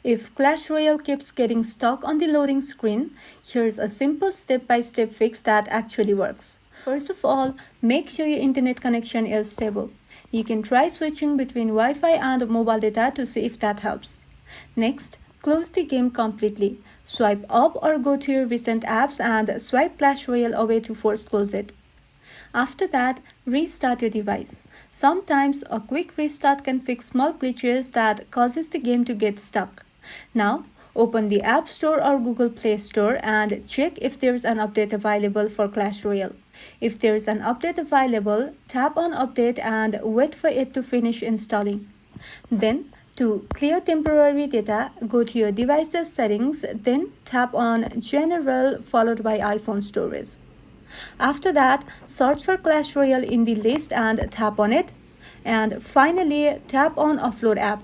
If Clash Royale keeps getting stuck on the loading screen, here's a simple step-by-step fix that actually works. First of all, make sure your internet connection is stable. You can try switching between Wi-Fi and mobile data to see if that helps. Next, close the game completely. Swipe up or go to your recent apps and swipe Clash Royale away to force close it. After that, restart your device. Sometimes a quick restart can fix small glitches that causes the game to get stuck. Now, open the App Store or Google Play Store and check if there's an update available for Clash Royale. If there's an update available, tap on Update and wait for it to finish installing. Then, to clear temporary data, go to your device's settings, then tap on General followed by iPhone Storage. After that, search for Clash Royale in the list and tap on it. And finally, tap on Offload app.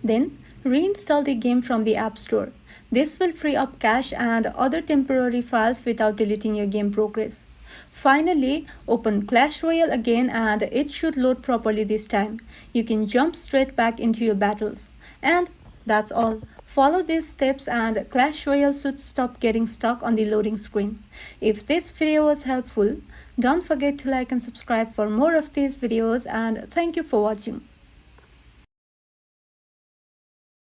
Then, reinstall the game from the App Store. This will free up cache and other temporary files without deleting your game progress. Finally, open Clash Royale again and it should load properly this time. You can jump straight back into your battles. And that's all. Follow these steps and Clash Royale should stop getting stuck on the loading screen. If this video was helpful, don't forget to like and subscribe for more of these videos, and thank you for watching.